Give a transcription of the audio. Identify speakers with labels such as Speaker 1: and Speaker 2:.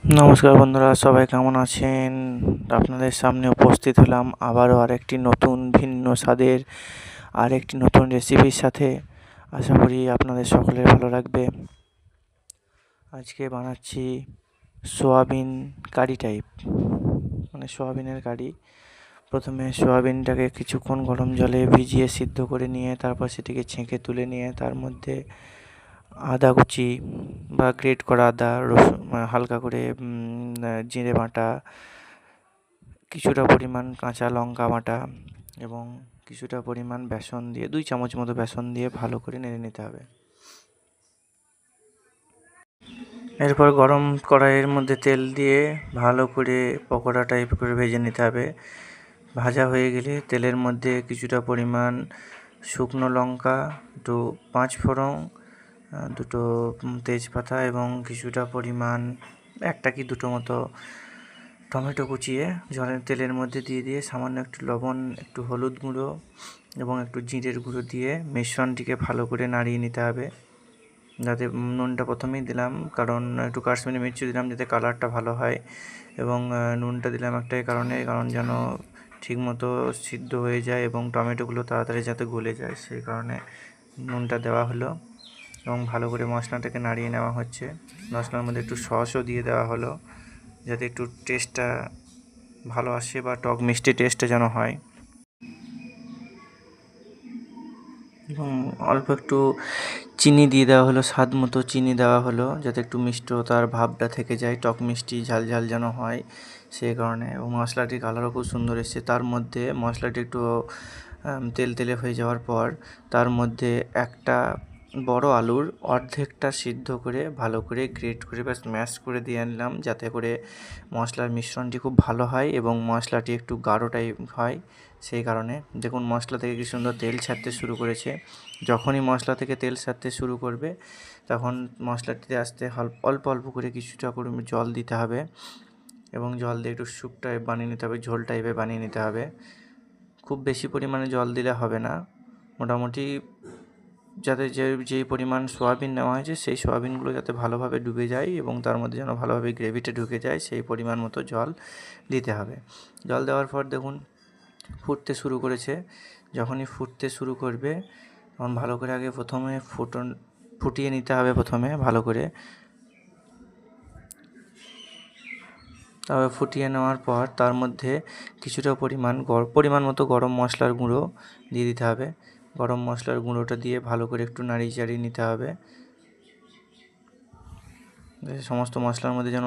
Speaker 1: নমস্কার বন্ধুরা, সবাই কেমন আছেন? আপনাদের সামনে উপস্থিত হলাম আবারও আরেকটি নতুন ভিন্ন স্বাদের আরেকটি নতুন রেসিপির সাথে। আশা করি আপনাদের সকলের ভালো লাগবে। আজকে বানাচ্ছি সোয়াবিন কারি টাইপ, মানে সোয়াবিনের কারি। প্রথমে সোয়াবিনটাকে কিছুক্ষণ গরম জলে ভিজিয়ে সিদ্ধ করে নিয়ে তারপর সেটিকে ছেঁকে তুলে নিয়ে তার মধ্যে আদা কুচি বা গ্রেট করা আদা, রসুন, হালকা করে জিরে বাটা, কিছুটা পরিমাণ কাঁচা লঙ্কা বাটা এবং কিছুটা পরিমাণ বেসন দিয়ে 2 চামচ মতো বেসন দিয়ে ভালো করে নেড়ে নিতে হবে। এরপর গরম কড়াইয়ের মধ্যে তেল দিয়ে ভালো করে পকোড়া টাইপ করে ভেজে নিতে হবে। ভাজা হয়ে গেলে তেলের মধ্যে কিছুটা পরিমাণ শুকনো লঙ্কা, একটু 5 ফোড়ন, দুটো তেজপাতা এবং কিছুটা পরিমাণ 1টা কি 2টো মতো টমেটো কুচিয়ে জলের তেলের মধ্যে দিয়ে সামান্য একটু লবণ, একটু হলুদ গুঁড়ো এবং একটু জিরের গুঁড়ো দিয়ে মিশ্রণটিকে ভালো করে নাড়িয়ে নিতে হবে। যাতে নুনটা প্রথমেই দিলাম কারণ একটু কাশ্মীরি মির্চি দিলাম যাতে কালারটা ভালো হয়, এবং নুনটা দিলাম একটাই কারণ যেন ঠিকমতো সিদ্ধ হয়ে যায় এবং টমেটোগুলো তাড়াতাড়ি যাতে গলে যায়, সেই কারণে নুনটা দেওয়া হলো। এবং ভালো করে মশলাটাকে নাড়িয়ে নেওয়া হচ্ছে। মশলার মধ্যে একটু সসও দিয়ে দেওয়া হলো যাতে একটু টেস্টটা ভালো আসে বা টক মিষ্টি টেস্টটা যেন হয়। এবং অল্প একটু চিনি দিয়ে দেওয়া হলো, স্বাদ মতো চিনি দেওয়া হলো যাতে একটু মিষ্টতার ভাবটা থেকে যায়, টক মিষ্টি ঝাল ঝাল যেন হয় সেই কারণে। এবং মশলাটির কালারও খুব সুন্দর এসেছে। তার মধ্যে মশলাটি একটু তেলে হয়ে যাওয়ার পর তার মধ্যে একটা বড় আলুর অর্ধেকটা সিদ্ধ করে ভালো করে গ্রেট করে বা স্ম্যাশ করে দিয়ে আনলাম যাতে করে মশলার মিশ্রণটি খুব ভালো হয় এবং মশলাটি একটু গাঢ় টাইপ হয়। সেই কারণে দেখুন মশলা থেকে কি সুন্দর তেল ছাড়তে শুরু করেছে। যখনই মশলা থেকে তেল ছাড়তে শুরু করবে তখন মশলাটিতে অল্প অল্প করে কিছুটা করে জল দিতে হবে এবং জল দিয়ে একটু স্যুপ টাইপ বানিয়ে নিতে হবে, ঝোল টাইপের বানিয়ে নিতে হবে। খুব বেশি পরিমাণে জল দিলে হবে না, মোটামুটি যাতে যেই পরিমাণ সয়াবিন নেওয়া হয়েছে সেই সয়াবিনগুলো যাতে ভালোভাবে ডুবে যায় এবং তার মধ্যে যেন ভালোভাবে গ্রেভিটা ঢুকে যায় সেই পরিমাণ মতো জল দিতে হবে। জল দেওয়ার পর দেখুন ফুটতে শুরু করেছে। যখনই ফুটতে শুরু করবে তখন ভালো করে আগে প্রথমে ফুটিয়ে নিতে হবে প্রথমে ভালো করে। তবে ফুটিয়ে নেওয়ার পর তার মধ্যে কিছুটা পরিমাণ মতো গরম মশলার গুঁড়ো দিয়ে দিতে হবে। গরম মশলার গুঁড়োটা দিয়ে ভালো করে একটু নাড়িয়ে চাড়িয়ে নিতে হবে সমস্ত মশলার মধ্যে যেন